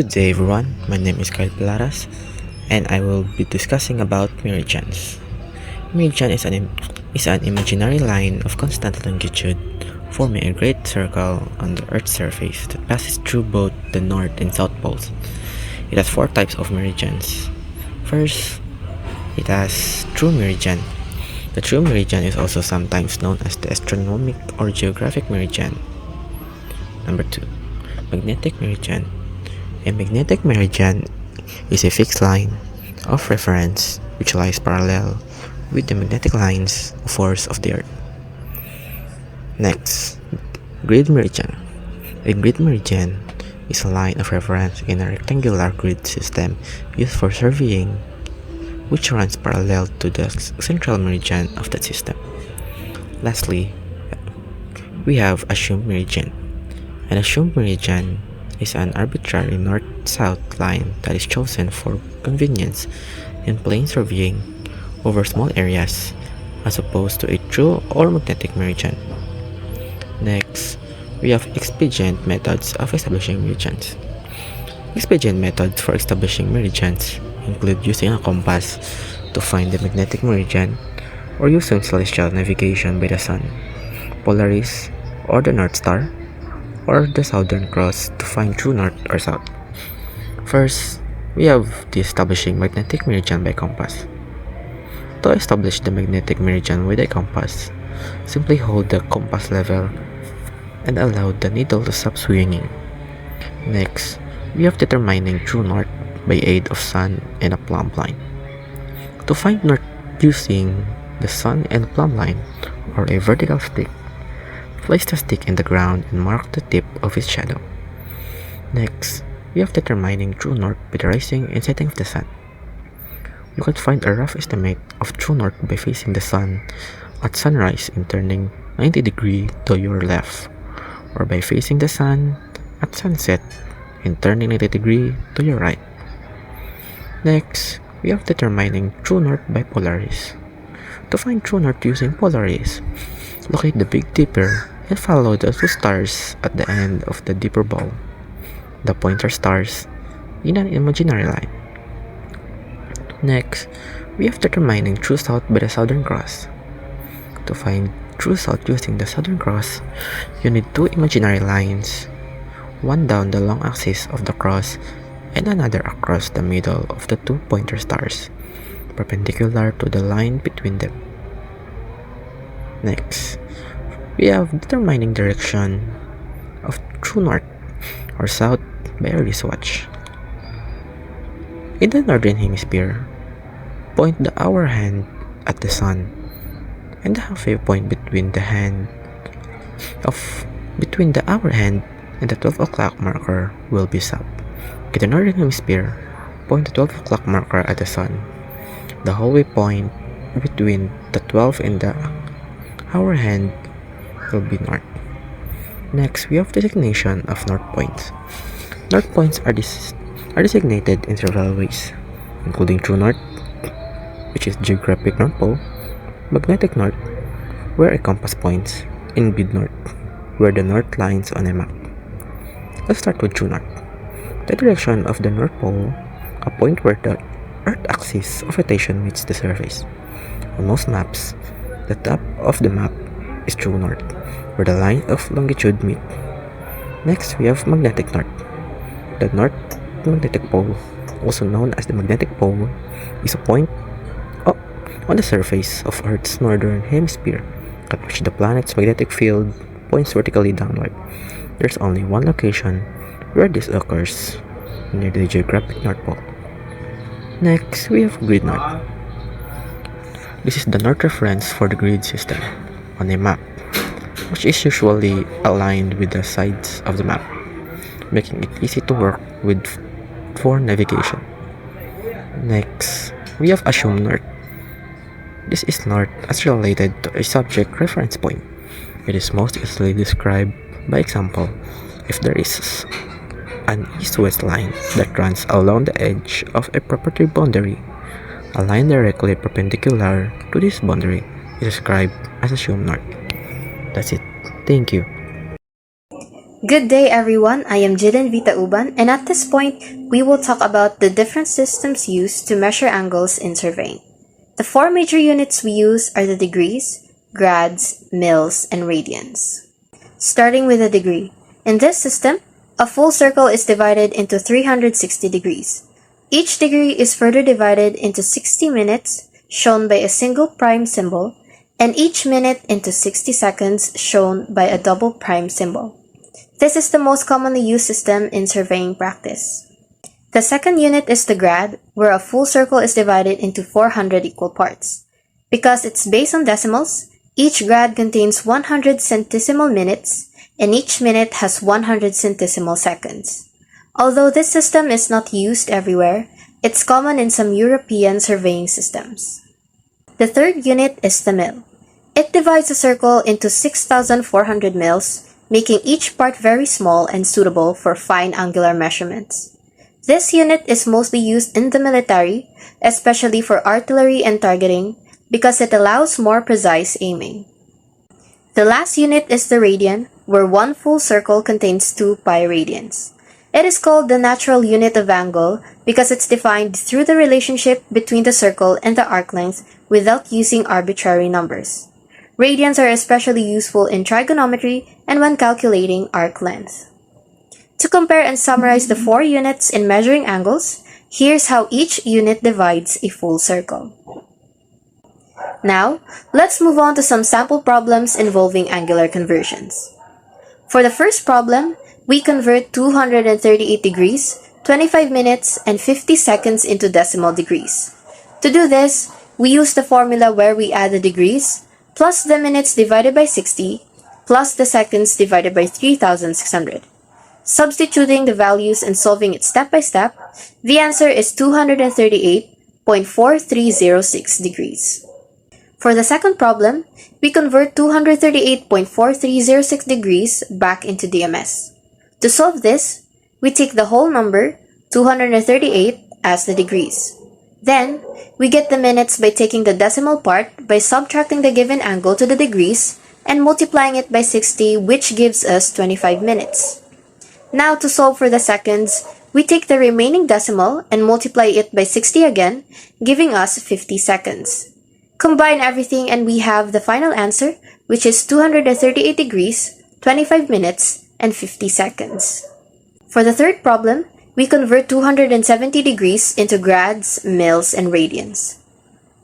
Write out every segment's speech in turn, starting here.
Good day everyone, my name is Palaras and I will be discussing about meridians. Meridian is an imaginary line of constant longitude forming a great circle on the Earth's surface that passes through both the North and South poles. It has four types of meridians. First, it has true meridian. The true meridian is also sometimes known as the astronomic or geographic meridian. Number 2, magnetic meridian. A magnetic meridian is a fixed line of reference which lies parallel with the magnetic lines of force of the Earth. Next, grid meridian. A grid meridian is a line of reference in a rectangular grid system used for surveying, which runs parallel to the central meridian of that system. Lastly, we have assumed meridian. An assumed meridian is an arbitrary north-south line that is chosen for convenience in plane surveying over small areas as opposed to a true or magnetic meridian. Next, we have expedient methods of establishing meridians. Expedient methods for establishing meridians include using a compass to find the magnetic meridian or using celestial navigation by the sun, Polaris, or the North Star, or the Southern Cross to find true north or south. First, we have the establishing magnetic meridian by compass. To establish the magnetic meridian with a compass, simply hold the compass level and allow the needle to stop swinging. Next, we have determining true north by aid of sun and a plumb line. To find north using the sun and plumb line or a vertical stick, place the stick in the ground and mark the tip of its shadow. Next, we have determining true north by the rising and setting of the sun. You can find a rough estimate of true north by facing the sun at sunrise and turning 90 degrees to your left, or by facing the sun at sunset and turning 90 degrees to your right. Next, we have determining true north by Polaris. To find true north using Polaris, locate the Big Dipper and follow the two stars at the end of the Dipper ball, the pointer stars, in an imaginary line. Next, we have determining true south by the Southern Cross. To find true south using the Southern Cross, you need two imaginary lines, one down the long axis of the cross and another across the middle of the two pointer stars, perpendicular to the line between them. Next, we have determining direction of true north or south by a wristwatch. In the northern hemisphere, point the hour hand at the sun, and the halfway point between the hour hand and the 12 o'clock marker will be south. In the northern hemisphere, point the 12 o'clock marker at the sun. The halfway point between the 12 and the hour hand will be north. Next, we have designation of north points. North points are designated in several ways, including true north, which is geographic north pole, magnetic north, where a compass points, and grid north, where the north lines on a map. Let's start with true north. The direction of the North Pole, a point where the Earth axis of rotation meets the surface. On most maps, the top of the map is true north, where the line of longitude meet. Next, we have magnetic north. The North Magnetic Pole, also known as the magnetic pole, is a point on the surface of Earth's northern hemisphere at which the planet's magnetic field points vertically downward. There's only one location where this occurs, near the geographic North Pole. Next, we have grid north. This is the north reference for the grid system on a map, which is usually aligned with the sides of the map, making it easy to work with for navigation. Next, we have assumed north. This is north as related to a subject reference point. It is most easily described by example if there is an east-west line that runs along the edge of a property boundary. A line directly perpendicular to this boundary is described as assumed north. That's it. Thank you. Good day everyone, I am Jillian Tauban, and at this point, we will talk about the different systems used to measure angles in surveying. The four major units we use are the degrees, grads, mils, and radians. Starting with the degree. In this system, a full circle is divided into 360 degrees. Each degree is further divided into 60 minutes, shown by a single prime symbol, and each minute into 60 seconds, shown by a double prime symbol. This is the most commonly used system in surveying practice. The second unit is the grad, where a full circle is divided into 400 equal parts. Because it's based on decimals, each grad contains 100 centesimal minutes, and each minute has 100 centesimal seconds. Although this system is not used everywhere, it's common in some European surveying systems. The third unit is the mil. It divides a circle into 6,400 mils, making each part very small and suitable for fine angular measurements. This unit is mostly used in the military, especially for artillery and targeting, because it allows more precise aiming. The last unit is the radian, where one full circle contains 2 pi radians. It is called the natural unit of angle because it's defined through the relationship between the circle and the arc length without using arbitrary numbers. Radians are especially useful in trigonometry and when calculating arc length. To compare and summarize the 4 units in measuring angles, here's how each unit divides a full circle. Now, let's move on to some sample problems involving angular conversions. For the first problem, we convert 238 degrees, 25 minutes, and 50 seconds into decimal degrees. To do this, we use the formula where we add the degrees, plus the minutes divided by 60, plus the seconds divided by 3,600. Substituting the values and solving it step by step, the answer is 238.4306 degrees. For the second problem, we convert 238.4306 degrees back into DMS. To solve this, we take the whole number, 238, as the degrees. Then, we get the minutes by taking the decimal part by subtracting the given angle to the degrees and multiplying it by 60, which gives us 25 minutes. Now, to solve for the seconds, we take the remaining decimal and multiply it by 60 again, giving us 50 seconds. Combine everything and we have the final answer, which is 238 degrees, 25 minutes, and 50 seconds. For the third problem, we convert 270 degrees into grads, mils, and radians.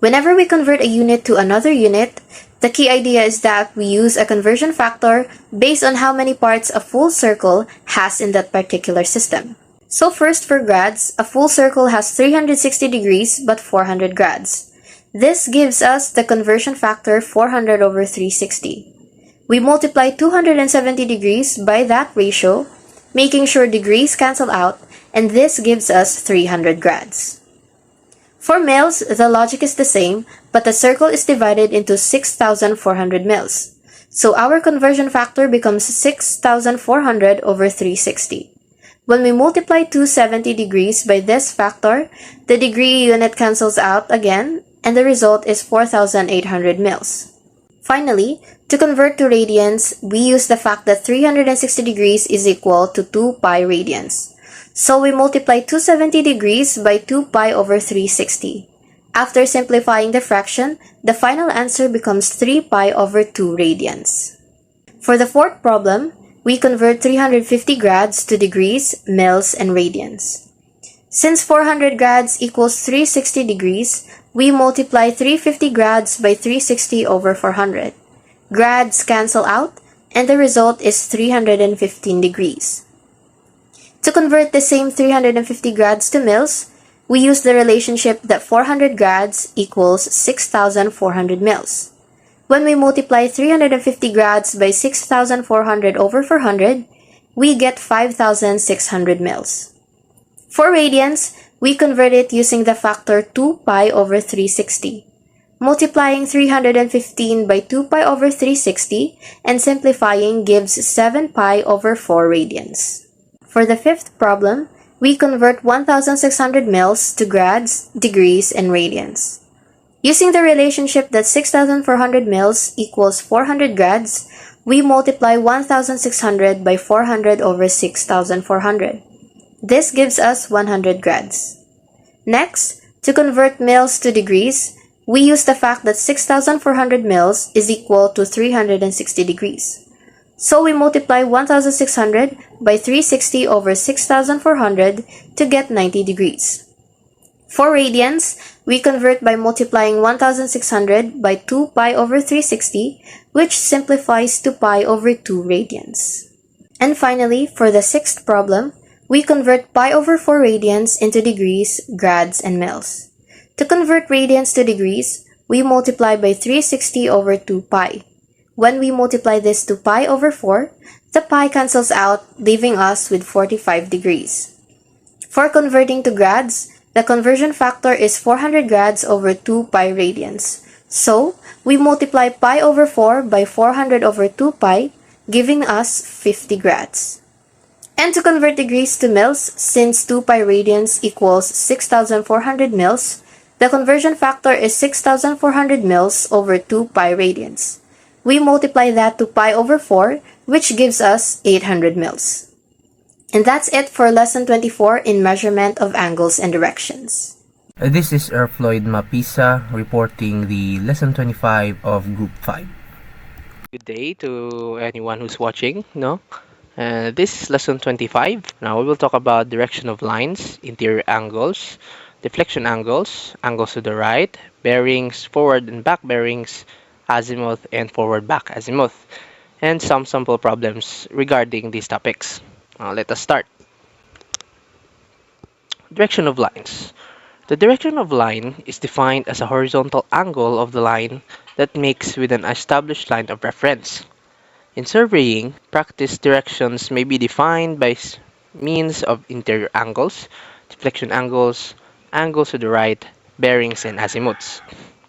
Whenever we convert a unit to another unit, the key idea is that we use a conversion factor based on how many parts a full circle has in that particular system. So first for grads, a full circle has 360 degrees but 400 grads. This gives us the conversion factor 400 over 360. We multiply 270 degrees by that ratio, making sure degrees cancel out, and this gives us 300 grads. For mils, the logic is the same, but the circle is divided into 6,400 mils. So our conversion factor becomes 6,400 over 360. When we multiply 270 degrees by this factor, the degree unit cancels out again, and the result is 4,800 mils. Finally, to convert to radians, we use the fact that 360 degrees is equal to 2 pi radians. So we multiply 270 degrees by 2 pi over 360. After simplifying the fraction, the final answer becomes 3 pi over 2 radians. For the fourth problem, we convert 350 grads to degrees, mils, and radians. Since 400 grads equals 360 degrees, we multiply 350 grads by 360 over 400. Grads cancel out, and the result is 315 degrees. To convert the same 350 grads to mils, we use the relationship that 400 grads equals 6,400 mils. When we multiply 350 grads by 6,400 over 400, we get 5,600 mils. For radians, we convert it using the factor 2 pi over 360. Multiplying 315 by 2 pi over 360 and simplifying gives 7 pi over 4 radians. For the fifth problem, we convert 1,600 mils to grads, degrees, and radians. Using the relationship that 6,400 mils equals 400 grads, we multiply 1,600 by 400 over 6,400. This gives us 100 grads. Next, to convert mils to degrees, we use the fact that 6,400 mils is equal to 360 degrees. So we multiply 1,600 by 360 over 6,400 to get 90 degrees. For radians, we convert by multiplying 1,600 by 2 pi over 360, which simplifies to pi over 2 radians. And finally, for the sixth problem, we convert pi over 4 radians into degrees, grads, and mils. To convert radians to degrees, we multiply by 360 over 2 pi. When we multiply this to pi over 4, the pi cancels out, leaving us with 45 degrees. For converting to grads, the conversion factor is 400 grads over 2 pi radians. So, we multiply pi over 4 by 400 over 2 pi, giving us 50 grads. And to convert degrees to mils, since 2 pi radians equals 6,400 mils, the conversion factor is 6,400 mils over 2 pi radians. We multiply that to pi over 4, which gives us 800 mils. And that's it for lesson 24 in measurement of angles and directions. This is Earl Floyd Mapisa reporting the lesson 25 of group 5. Good day to anyone who's watching. This is lesson 25. Now we will talk about direction of lines, interior angles, deflection angles, angles to the right, bearings, forward and back bearings, azimuth and forward back azimuth, and some sample problems regarding these topics. Let us start. Direction of lines. The direction of line is defined as a horizontal angle of the line that makes with an established line of reference. In surveying, practice directions may be defined by means of interior angles, deflection angles, angles to the right, bearings, and azimuths.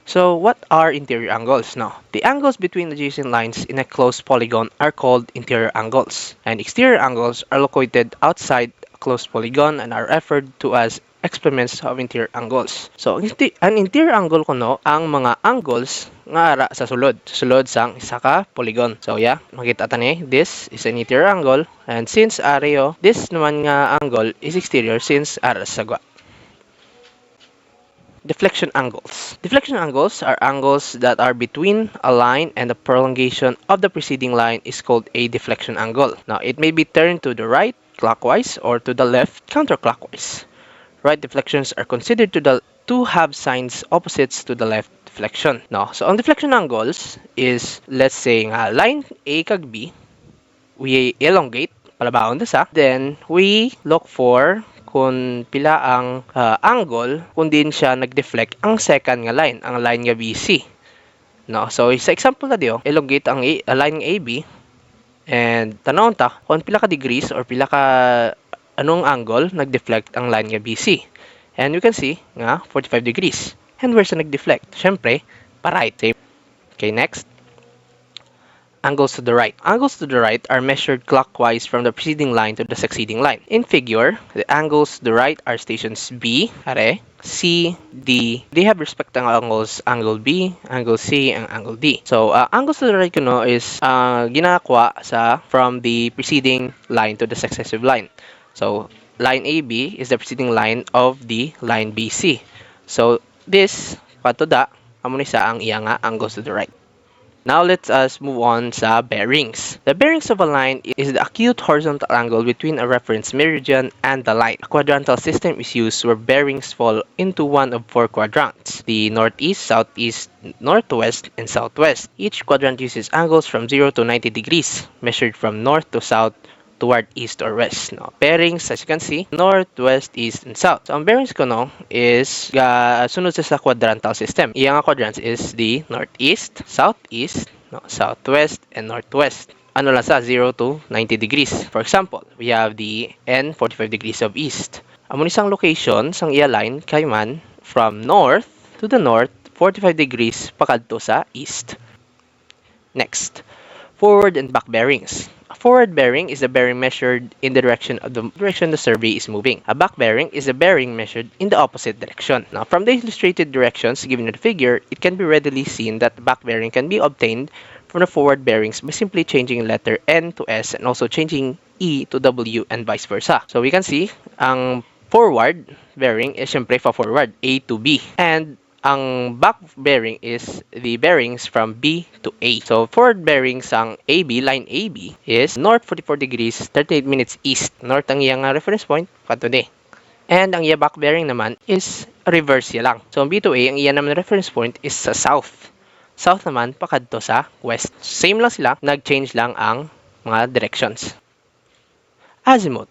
So, what are interior angles now? The angles between adjacent lines in a closed polygon are called interior angles, and exterior angles are located outside a closed polygon and are referred to as exponents of interior angles. So, an interior angle kuno ang mga angles nga ara sa sulod sang isa ka polygon. So, makita tani, this is an interior angle, and since areo, this naman nga angle is exterior since ara sa sagwa. Deflection angles. Deflection angles are angles that are between a line and the prolongation of the preceding line is called a deflection angle. Now, it may be turned to the right clockwise or to the left counterclockwise. Right deflections are considered to have signs opposites to the left deflection. Now, so on deflection angles is, let's say line A kag B, we elongate, palabaon sa, then we look for kung pila ang angle kung din siya nag-deflect ang second nga line, ang line nga BC. No, so sa example na diyo, elongate ang line nga AB and tanawon ta kung pila ka degrees or pila ka anong angle nag-deflect ang line nga BC. And you can see nga 45 degrees. And where's the nag-deflect? Syempre, pa-right. Okay, next. Angles to the right. Angles to the right are measured clockwise from the preceding line to the succeeding line. In figure, the angles to the right are stations B, C, D. They have respective angles, angle B, angle C, and angle D. So, angles to the right is ginakawa from the preceding line to the successive line. So, line AB is the preceding line of the line BC. So, this, patuda, amo ni sa ang iya nga angles to the right. Now let us move on sa bearings. The bearings of a line is the acute horizontal angle between a reference meridian and the line. A quadrantal system is used where bearings fall into one of 4 quadrants: the northeast, southeast, northwest, and southwest. Each quadrant uses angles from 0 to 90 degrees, measured from north to south toward east or west. Now, bearings, as you can see, north, west, east, and south. So, ang bearings ko is sunod sa quadrantal system. Iyang quadrants is the northeast, southeast, southwest, and northwest. Ano lang sa 0 to 90 degrees. For example, we have the N 45 degrees of east. Amo ni sang location sang iya line kay man from north to the north 45 degrees pakadto sa east. Next, forward and back bearings. A forward bearing is a bearing measured in the direction the survey is moving. A back bearing is a bearing measured in the opposite direction. Now, from the illustrated directions given in the figure, it can be readily seen that the back bearing can be obtained from the forward bearings by simply changing letter N to S and also changing E to W and vice versa. So we can see, ang forward bearing is syempre forward, A to B. And ang back bearing is the bearings from B to A. So forward bearings ang AB, line AB, is north 44 degrees, 38 minutes east. North ang iyang reference point, kadto ni. And ang iya back bearing naman is reverse ya lang. So ang B to A, ang iya naman reference point is sa south. South naman, pakadto sa west. Same lang sila, nag-change lang ang mga directions. Azimuth.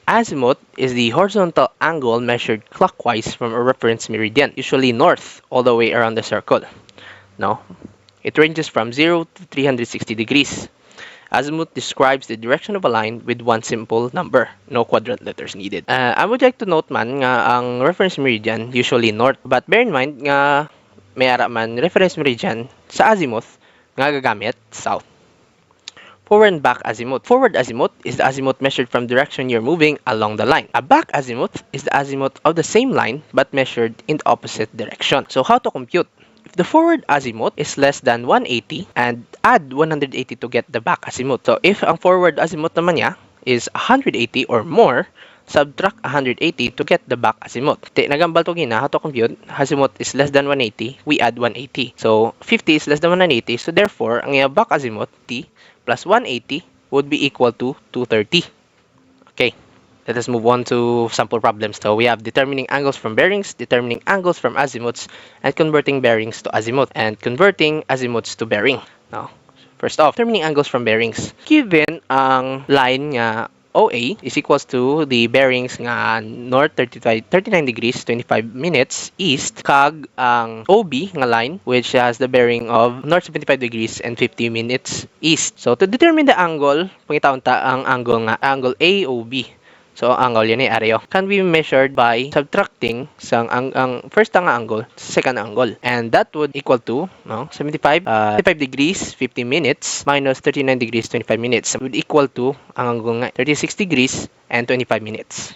Azimuth is the horizontal angle measured clockwise from a reference meridian, usually north, all the way around the circle. No? It ranges from 0 to 360 degrees. Azimuth describes the direction of a line with one simple number. No quadrant letters needed. I would like to note man nga ang reference meridian usually north, but bear in mind nga may ara man reference meridian sa azimuth nga gagamit south. Forward and back azimuth. Forward azimuth is the azimuth measured from direction you're moving along the line. A back azimuth is the azimuth of the same line but measured in the opposite direction. So how to compute? If the forward azimuth is less than 180 and add 180 to get the back azimuth. So if ang forward azimuth naman niya is 180 or more, subtract 180 to get the back azimuth. Nagambal to gina, how to compute? Azimuth is less than 180, we add 180. So 50 is less than 180, so therefore ang back azimuth T plus 180 would be equal to 230. Okay, let us move on to sample problems. So we have determining angles from bearings, determining angles from azimuths, and converting bearings to azimuth, and converting azimuths to bearing. Now, first off, determining angles from bearings. Given ang line nga OA is equals to the bearings nga north 39 degrees 25 minutes east, kag ang OB nga line which has the bearing of north 75 degrees and 50 minutes east. So to determine the angle, pangitaon ta ang angle AOB. So ang angle yan area can be measured by subtracting sang ang first nga angle sa second angle, and that would equal to 75 degrees 50 minutes minus 39 degrees 25 minutes would equal to ang angle nga 36 degrees and 25 minutes.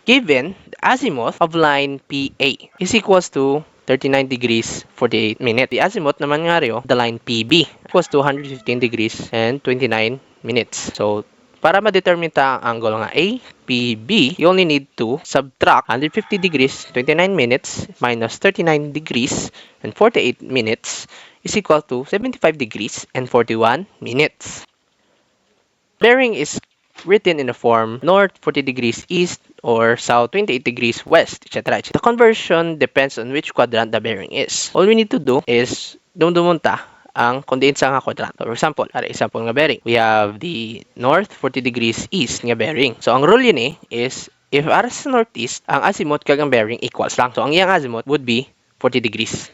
Given the azimuth of line PA is equals to 39 degrees 48 minutes. The azimuth naman nga rin the line PB equals to 115 degrees and 29 minutes. So para ma-determine ta ang angle nga APB, you only need to subtract 150 degrees 29 minutes minus 39 degrees and 48 minutes is equal to 75 degrees and 41 minutes. Bearing is written in the form north 40 degrees east or south 28 degrees west, etc. The conversion depends on which quadrant the bearing is. All we need to do is dumunta ang condense nga quadrant. So, for example nga bearing, we have the north 40 degrees east nga bearing. So ang rule yun is if ara sa northeast, ang azimuth kag ang bearing equals lang. So ang iyang azimuth would be 40 degrees.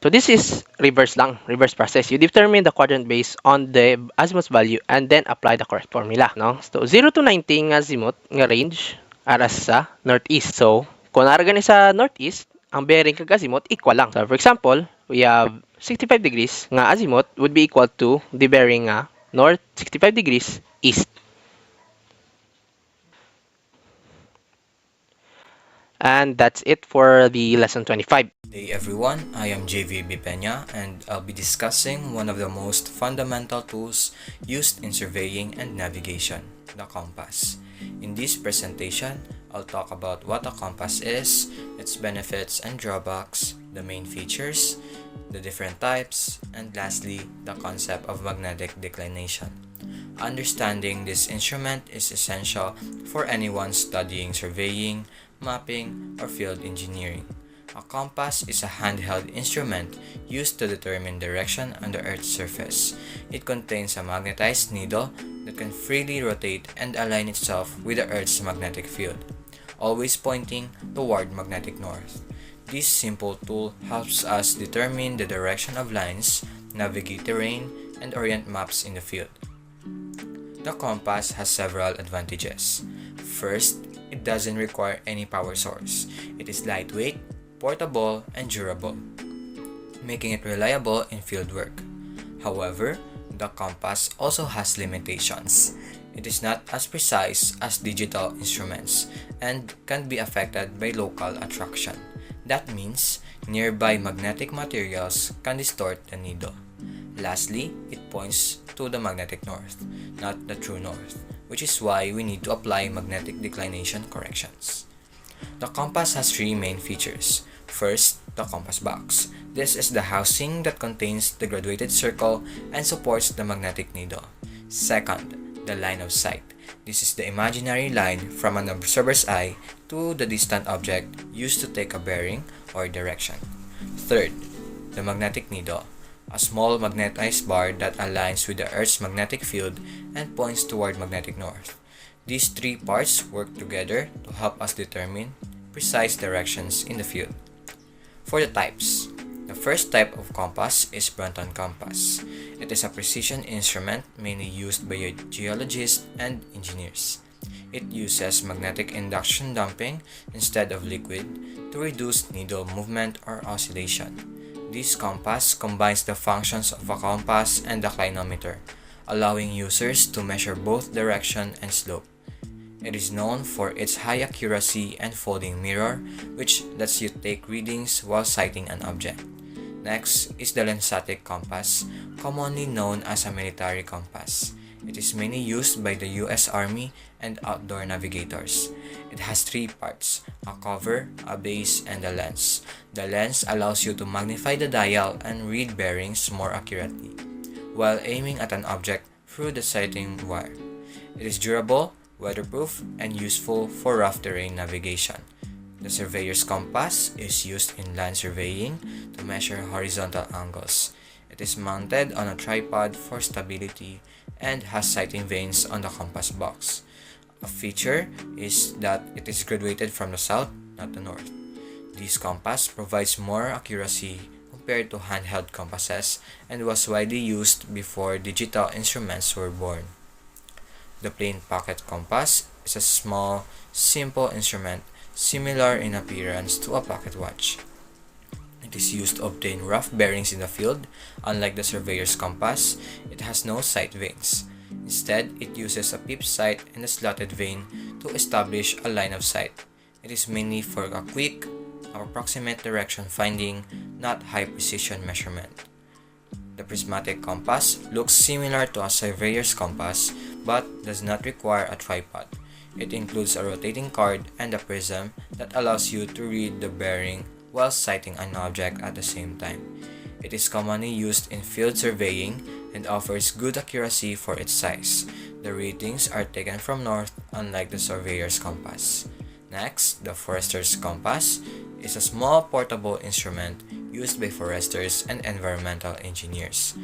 So this is reverse process. You determine the quadrant based on the azimuth value and then apply the correct formula. No? So 0 to 90 nga azimuth nga range ara sa northeast. So kung naragani sa northeast, ang bearing kag azimuth equal lang. So for example, we have 65 degrees nga azimuth would be equal to the bearing nga north 65 degrees east. And that's it for the lesson 25. Hey everyone, I am Jayvee Peña and I'll be discussing one of the most fundamental tools used in surveying and navigation, the compass. In this presentation, I'll talk about what a compass is, its benefits and drawbacks, the main features, the different types, and lastly, the concept of magnetic declination. Understanding this instrument is essential for anyone studying surveying, mapping, or field engineering. A compass is a handheld instrument used to determine direction on the Earth's surface. It contains a magnetized needle that can freely rotate and align itself with the Earth's magnetic field, always pointing toward magnetic north. This simple tool helps us determine the direction of lines, navigate terrain, and orient maps in the field. The compass has several advantages. First, it doesn't require any power source. It is lightweight, portable, and durable, making it reliable in field work. However, the compass also has limitations. It is not as precise as digital instruments and can be affected by local attraction, That means nearby magnetic materials can distort the needle. Lastly, it points to the magnetic north, not the true north, which is why we need to apply magnetic declination corrections. The compass has three main features. First, the compass box. This is the housing that contains the graduated circle and supports the magnetic needle. Second, the line of sight. This is the imaginary line from an observer's eye to the distant object used to take a bearing or direction. Third, the magnetic needle. A small magnetized bar that aligns with the Earth's magnetic field and points toward magnetic north. These three parts work together to help us determine precise directions in the field. For the types, the first type of compass is Brunton compass. It is a precision instrument mainly used by geologists and engineers. It uses magnetic induction damping instead of liquid to reduce needle movement or oscillation. This compass combines the functions of a compass and a clinometer, allowing users to measure both direction and slope. It is known for its high accuracy and folding mirror, which lets you take readings while sighting an object. Next is the lensatic compass, commonly known as a military compass. It is mainly used by the US Army and outdoor navigators. It has three parts, a cover, a base, and a lens. The lens allows you to magnify the dial and read bearings more accurately, while aiming at an object through the sighting wire. It is durable, weatherproof, and useful for rough terrain navigation. The surveyor's compass is used in land surveying to measure horizontal angles. It is mounted on a tripod for stability and has sighting vanes on the compass box. A feature is that it is graduated from the south, not the north. This compass provides more accuracy compared to handheld compasses and was widely used before digital instruments were born. The plain pocket compass is a small, simple instrument similar in appearance to a pocket watch. It is used to obtain rough bearings in the field. Unlike the surveyor's compass, it has no sight vanes. Instead, it uses a peep sight and a slotted vane to establish a line of sight. It is mainly for a quick, approximate direction finding, not high precision measurement. The prismatic compass looks similar to a surveyor's compass but does not require a tripod. It includes a rotating card and a prism that allows you to read the bearing while sighting an object at the same time. It is commonly used in field surveying and offers good accuracy for its size. The readings are taken from north, unlike the surveyor's compass. Next, the forester's compass is a small portable instrument used by foresters and environmental engineers.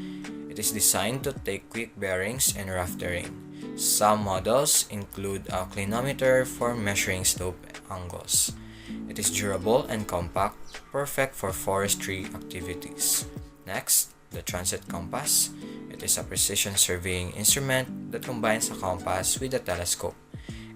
It is designed to take quick bearings in rough terrain. Some models include a clinometer for measuring slope angles. It is durable and compact, perfect for forestry activities. Next, the transit compass. It is a precision surveying instrument that combines a compass with a telescope.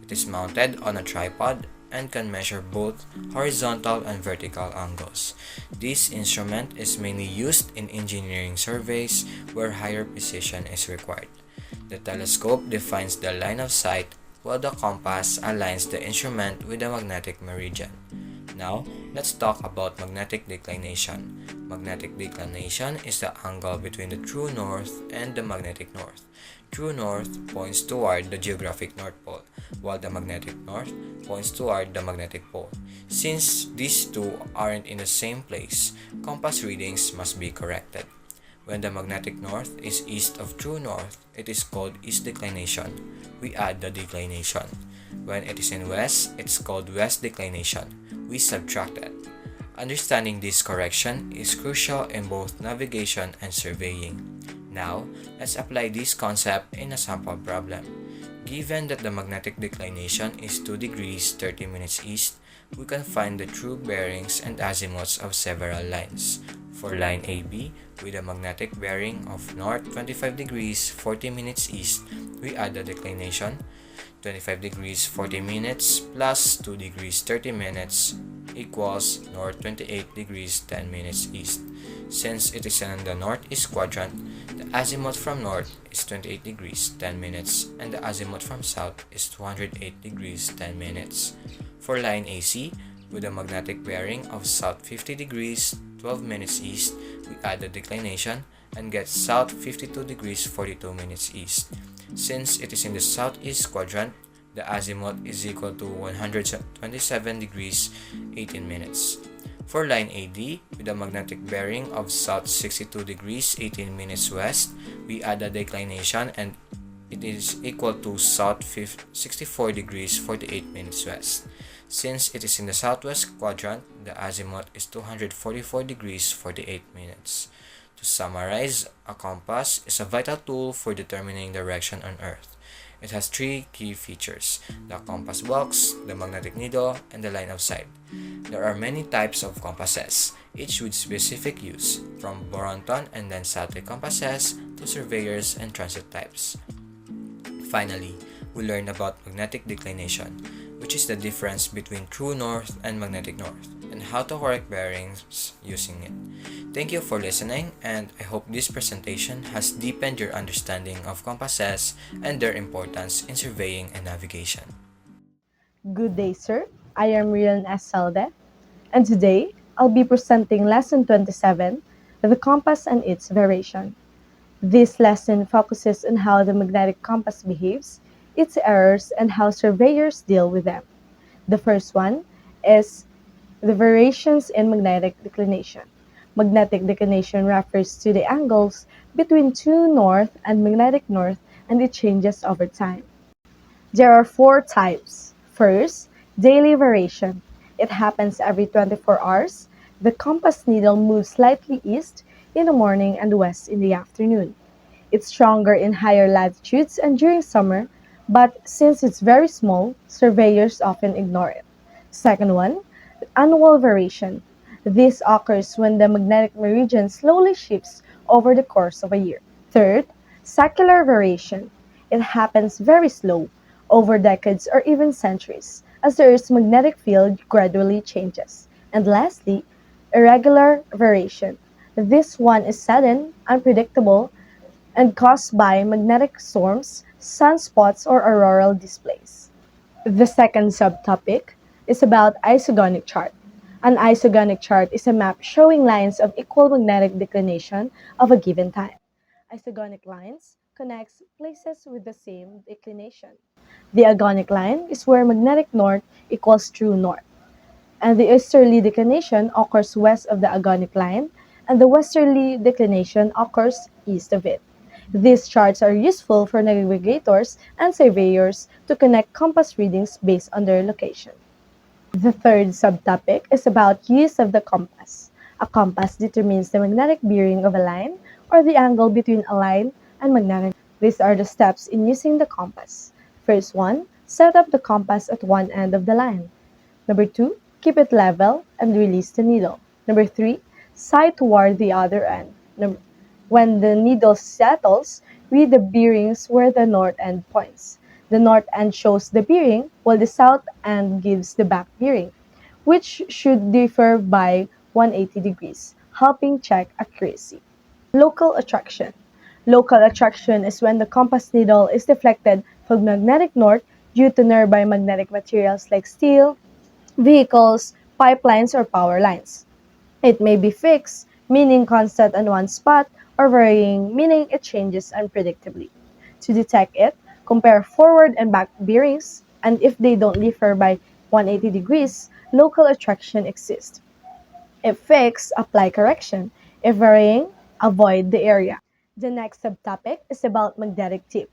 It is mounted on a tripod and can measure both horizontal and vertical angles. This instrument is mainly used in engineering surveys where higher precision is required. The telescope defines the line of sight, while the compass aligns the instrument with the magnetic meridian. Now, let's talk about magnetic declination. Magnetic declination is the angle between the true north and the magnetic north. True north points toward the geographic North Pole, while the magnetic north points toward the magnetic pole. Since these two aren't in the same place, compass readings must be corrected. When the magnetic north is east of true north, it is called east declination. We add the declination. When it is in west, it's called west declination. We subtract it. Understanding this correction is crucial in both navigation and surveying. Now, let's apply this concept in a sample problem. Given that the magnetic declination is 2 degrees 30 minutes east, we can find the true bearings and azimuths of several lines. For line AB, with a magnetic bearing of north 25 degrees 40 minutes east, we add the declination 25 degrees 40 minutes plus 2 degrees 30 minutes equals north 28 degrees 10 minutes east. Since it is in the northeast quadrant, the azimuth from north is 28 degrees 10 minutes and the azimuth from south is 208 degrees 10 minutes. For line AC, With a magnetic bearing of south 50 degrees 12 minutes east, we add the declination and get south 52 degrees 42 minutes east. Since it is in the southeast quadrant, the azimuth is equal to 127 degrees 18 minutes. For line AD, with a magnetic bearing of south 62 degrees 18 minutes west, we add a declination and it is equal to south 64 degrees 48 minutes west. Since it is in the southwest quadrant, the azimuth is 244 degrees 48 minutes. To summarize, a compass is a vital tool for determining direction on Earth. It has three key features: the compass box, the magnetic needle, and the line of sight. There are many types of compasses, each with specific use, from Boronton and then satellite compasses to surveyors and transit types. Finally, we learned about magnetic declination, which is the difference between true north and magnetic north, and how to correct bearings using it. Thank you for listening, and I hope this presentation has deepened your understanding of compasses and their importance in surveying and navigation. Good day, sir. I am Rhealyn Salde, and today I'll be presenting Lesson 27, The Compass and its Variation. This lesson focuses on how the magnetic compass behaves, its errors, and how surveyors deal with them. The first one is the variations in magnetic declination. Magnetic declination refers to the angles between true north and magnetic north, and it changes over time. There are four types. First, daily variation. It happens every 24 hours. The compass needle moves slightly east in the morning and west in the afternoon. It's stronger in higher latitudes and during summer, but since it's very small, surveyors often ignore it. Second one, annual variation. This occurs when the magnetic meridian slowly shifts over the course of a year. Third, secular variation. It happens very slow, over decades or even centuries, as the Earth's magnetic field gradually changes. And lastly, irregular variation. This one is sudden, unpredictable, and caused by magnetic storms, sunspots, or auroral displays. The second subtopic is about isogonic chart. An isogonic chart is a map showing lines of equal magnetic declination of a given time. Isogonic lines connects places with the same declination. The agonic line is where magnetic north equals true north, and the easterly declination occurs west of the agonic line, and the westerly declination occurs east of it. These charts are useful for navigators and surveyors to connect compass readings based on their location. The third subtopic is about use of the compass. A compass determines the magnetic bearing of a line or the angle between a line and magnetic. These are the steps in using the compass. First one, set up the compass at one end of the line. Number two, keep it level and release the needle. Number three, sight toward the other end. When the needle settles, read the bearings where the north end points. The north end shows the bearing, while the south end gives the back bearing, which should differ by 180 degrees, helping check accuracy. Local attraction. Local attraction is when the compass needle is deflected from magnetic north due to nearby magnetic materials like steel, vehicles, pipelines, or power lines. It may be fixed, meaning constant on one spot, or varying, meaning it changes unpredictably. To detect it, compare forward and back bearings, and if they don't differ by 180 degrees, local attraction exists. If fixed, apply correction. If varying, avoid the area. The next subtopic is about magnetic tip.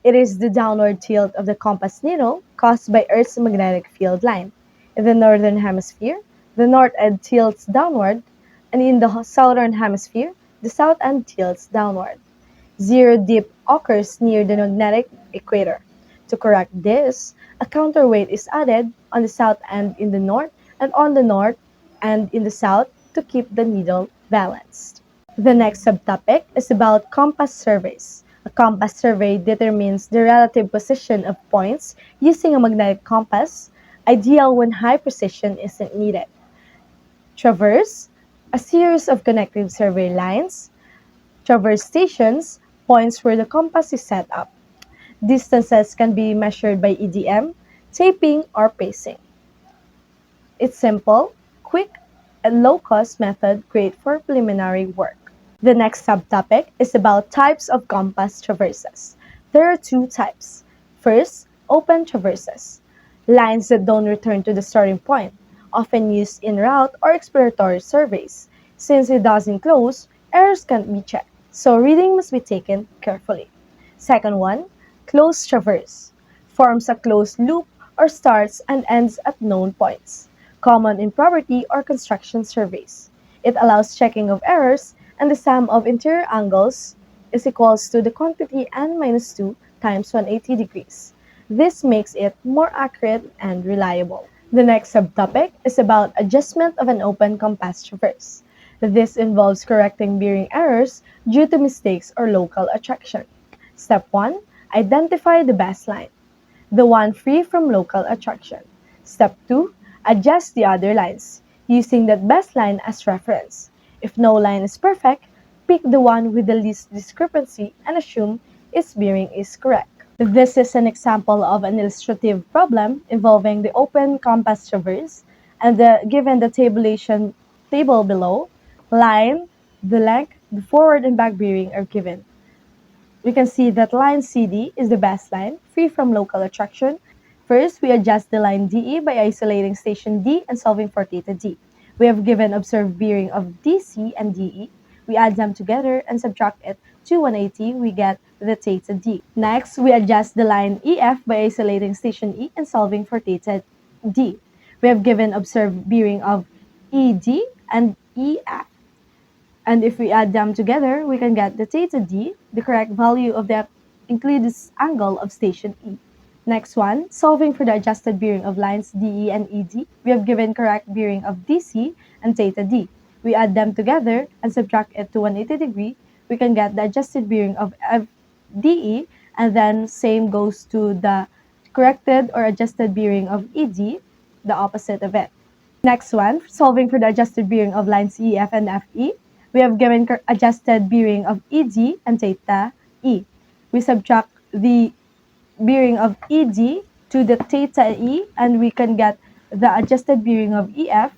It is the downward tilt of the compass needle caused by Earth's magnetic field line. In the northern hemisphere, the north end tilts downward, and in the southern hemisphere, the south end tilts downward. Zero dip occurs near the magnetic equator. To correct this, a counterweight is added on the south end in the north and on the north end in the south to keep the needle balanced. The next subtopic is about compass surveys. A compass survey determines the relative position of points using a magnetic compass, ideal when high precision isn't needed. Traverse, a series of connecting survey lines. Traverse stations, points where the compass is set up. Distances can be measured by EDM, taping, or pacing. It's simple, quick, and low-cost method great for preliminary work. The next subtopic is about types of compass traverses. There are two types. First, open traverses. Lines that don't return to the starting point, often used in route or exploratory surveys. Since it doesn't close, errors can't be checked, so reading must be taken carefully. Second one, closed traverse. Forms a closed loop or starts and ends at known points, common in property or construction surveys. It allows checking of errors, and the sum of interior angles is equals to the quantity n minus 2 times 180 degrees. This makes it more accurate and reliable. The next subtopic is about adjustment of an open compass traverse. This involves correcting bearing errors due to mistakes or local attraction. Step 1. Identify the best line, the one free from local attraction. Step 2. Adjust the other lines, using that best line as reference. If no line is perfect, pick the one with the least discrepancy and assume its bearing is correct. This is an example of an illustrative problem involving the open compass traverse, and given the tabulation table below, line, the length, the forward and back bearing are given. We can see that line CD is the best line, free from local attraction. First, we adjust the line DE by isolating station D and solving for theta D. We have given observed bearing of DC and DE. We add them together and subtract it to 180, we get the theta D. Next, we adjust the line EF by isolating station E and solving for theta D. We have given observed bearing of ED and EF. And if we add them together, we can get the theta D, the correct value of the Euclidean angle of station E. Next one, solving for the adjusted bearing of lines DE and ED, we have given correct bearing of DC and theta D. We add them together and subtract it to 180 degree, we can get the adjusted bearing of DE, and then same goes to the corrected or adjusted bearing of ED, the opposite of it. Next one, solving for the adjusted bearing of lines EF and FE, we have given adjusted bearing of EG and theta E. We subtract the bearing of EG to the theta E, and we can get the adjusted bearing of EF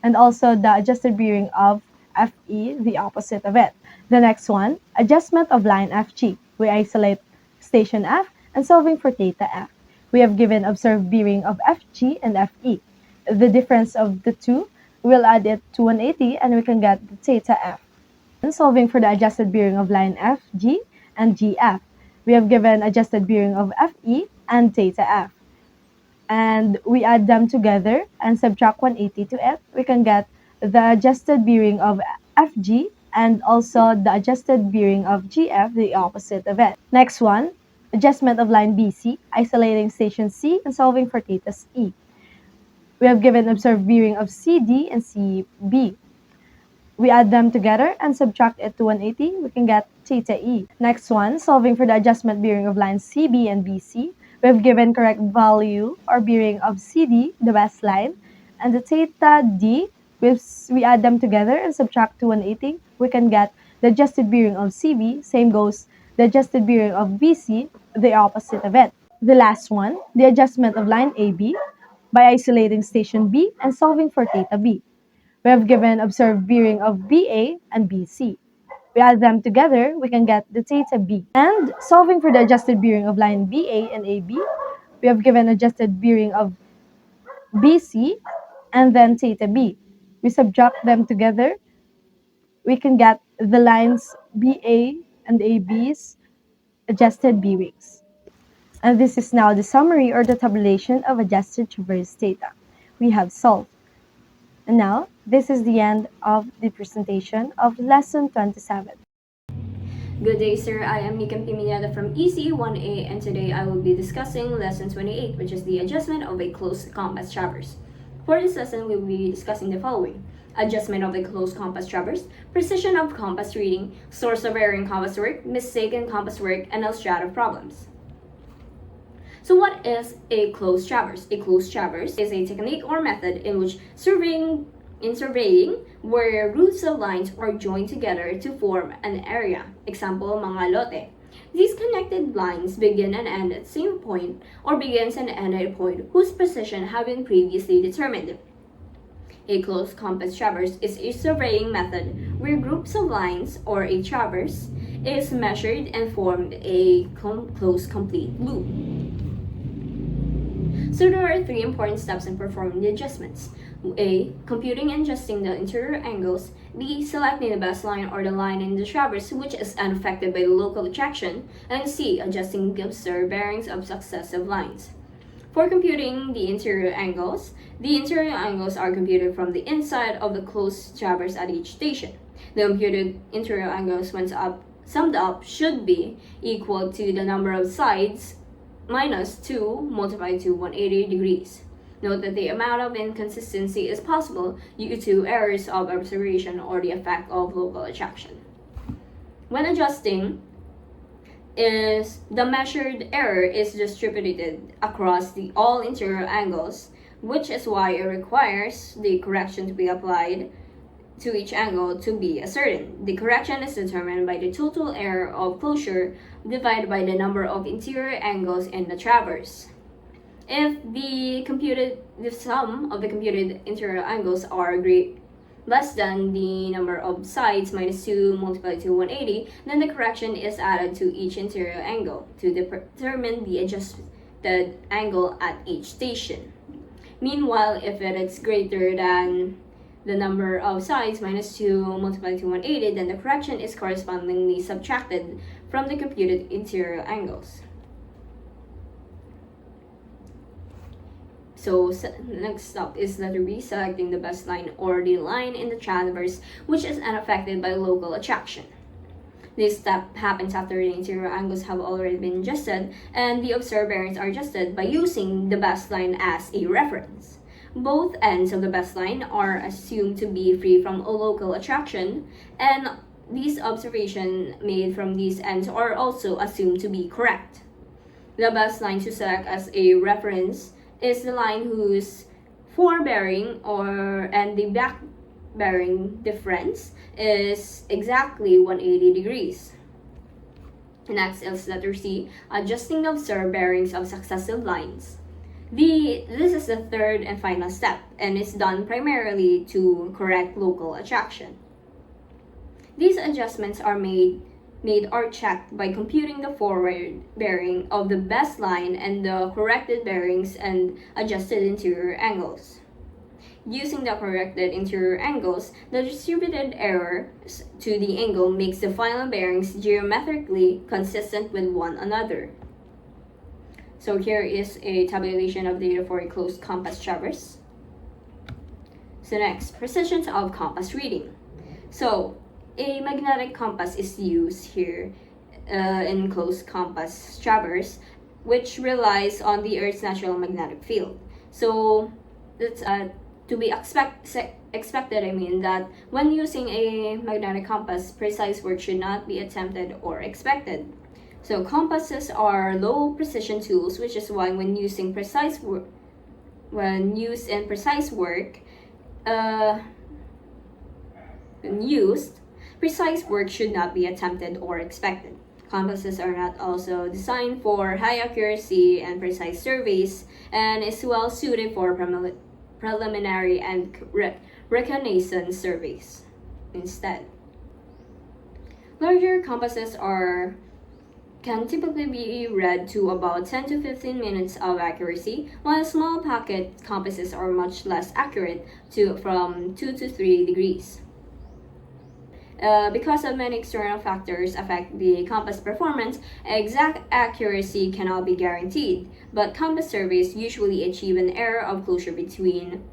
and also the adjusted bearing of FE, the opposite of it. The next one, adjustment of line FG. We isolate station F and solving for theta F. We have given observed bearing of FG and FE. The difference of the two, we'll add it to 180 and we can get the theta F. And solving for the adjusted bearing of line FG and GF. We have given adjusted bearing of FE and theta F. And we add them together and subtract 180 to it. We can get the adjusted bearing of FG and also the adjusted bearing of GF, the opposite of it. Next one, adjustment of line BC, isolating station C and solving for theta E. We have given observed bearing of CD and CB. We add them together and subtract it to 180, we can get theta E. Next one, solving for the adjustment bearing of lines CB and BC. We have given correct value or bearing of CD, the best line, and the theta D, we add them together and subtract to 180, we can get the adjusted bearing of CB, same goes the adjusted bearing of BC, the opposite of it. The last one, the adjustment of line AB, by isolating station B and solving for theta B. We have given observed bearing of BA and BC. We add them together, we can get the theta B. And solving for the adjusted bearing of line BA and AB, we have given adjusted bearing of BC and then theta B. We subtract them together, we can get the lines BA and AB's adjusted bearings. And this is now the summary or the tabulation of adjusted traverse data we have solved. And now, this is the end of the presentation of Lesson 27. Good day, sir. I am Miñada from EC1A, and today I will be discussing Lesson 28, which is the adjustment of a closed compass traverse. For this lesson, we will be discussing the following: adjustment of a closed compass traverse, precision of compass reading, source of error in compass work, mistake in compass work, and illustrative problems. So what is a closed traverse? A closed traverse is a technique or method in which surveying where routes of lines are joined together to form an area. Example, mga lote. These connected lines begin and end at the same point or begins and end at a point whose position have been previously determined. A closed compass traverse is a surveying method where groups of lines, or a traverse, is measured and formed a closed complete loop. So there are three important steps in performing the adjustments. A. Computing and adjusting the interior angles. B. Selecting the best line or the line in the traverse which is unaffected by the local attraction. And C. Adjusting the observed bearings of successive lines. For computing the interior angles are computed from the inside of the closed traverse at each station. The computed interior angles, when summed up, should be equal to the number of sides minus 2 multiplied to 180 degrees. Note that the amount of inconsistency is possible due to errors of observation or the effect of local attraction. When adjusting, the measured error is distributed across all interior angles, which is why it requires the correction to be applied to each angle to be ascertained. The correction is determined by the total error of closure divided by the number of interior angles in the traverse. If the sum of the computed interior angles are less than the number of sides minus 2 multiplied to 180, then the correction is added to each interior angle to determine the adjusted angle at each station. Meanwhile, if it is greater than the number of sides minus 2 multiplied to 180, then the correction is correspondingly subtracted from the computed interior angles. So next step is letter B, selecting the best line or the line in the traverse which is unaffected by local attraction. This step happens after the interior angles have already been adjusted and the observed bearings are adjusted by using the best line as a reference. Both ends of the best line are assumed to be free from a local attraction, and these observations made from these ends are also assumed to be correct. The best line to select as a reference is the line whose forebearing and the back bearing difference is exactly 180 degrees. Next is letter C, adjusting the observed bearings of successive lines. This is the third and final step and is done primarily to correct local attraction. These adjustments are made or checked by computing the forward bearing of the best line and the corrected bearings and adjusted interior angles. Using the corrected interior angles, the distributed errors to the angle makes the final bearings geometrically consistent with one another. So here is a tabulation of data for a closed compass traverse. So next, precision of compass reading. So a magnetic compass is used here in closed compass traverse, which relies on the Earth's natural magnetic field. So that's to be expected, that when using a magnetic compass, precise work should not be attempted or expected. So compasses are low precision tools, which is why when used in precise work, precise work should not be attempted or expected. Compasses are not also designed for high accuracy and precise surveys, and is well suited for preliminary and reconnaissance surveys instead. Larger compasses can typically be read to about 10 to 15 minutes of accuracy, while small pocket compasses are much less accurate from 2 to 3 degrees. Because of many external factors affect the compass performance, exact accuracy cannot be guaranteed, but compass surveys usually achieve an error of closure between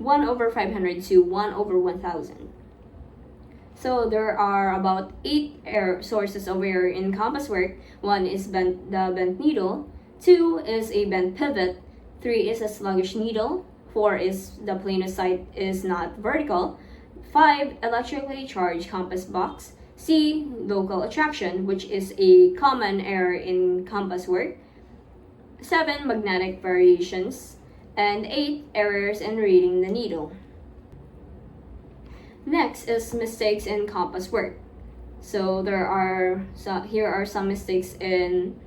1/500 to 1/1000. So there are about 8 sources of error in compass work. 1 is the bent needle, 2 is a bent pivot, 3 is a sluggish needle, 4 is the plane of sight is not vertical, 5 electrically charged compass box, C local attraction, which is a common error in compass work, 7 magnetic variations, and 8 errors in reading the needle. Next is mistakes in compass work. So here are some mistakes in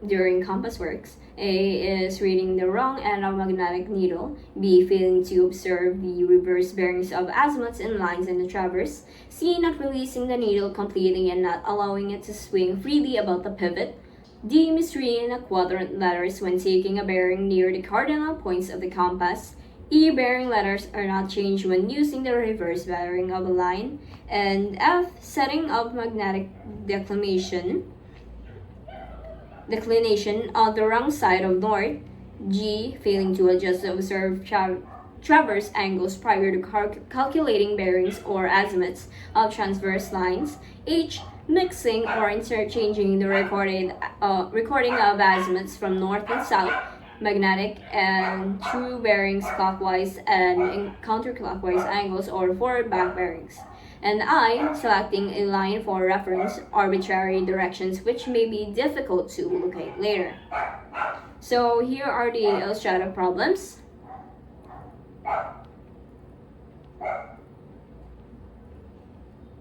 during compass works. A is reading the wrong end of magnetic needle. B, failing to observe the reverse bearings of azimuths and lines in the traverse. C, not releasing the needle completely and not allowing it to swing freely about the pivot. D, misreading the quadrant letters when taking a bearing near the cardinal points of the compass. E, bearing letters are not changed when using the reverse bearing of a line. And F, setting of magnetic declination on the wrong side of north. G, failing to adjust the observed traverse angles prior to calculating bearings or azimuths of transverse lines. H, mixing or interchanging the recording of azimuths from north and south, magnetic and true bearings clockwise and in counterclockwise angles or forward back bearings. And I, selecting a line for reference arbitrary directions which may be difficult to locate later. So here are the illustrative problems.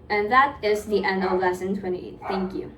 And that is the end of lesson 28. Thank you.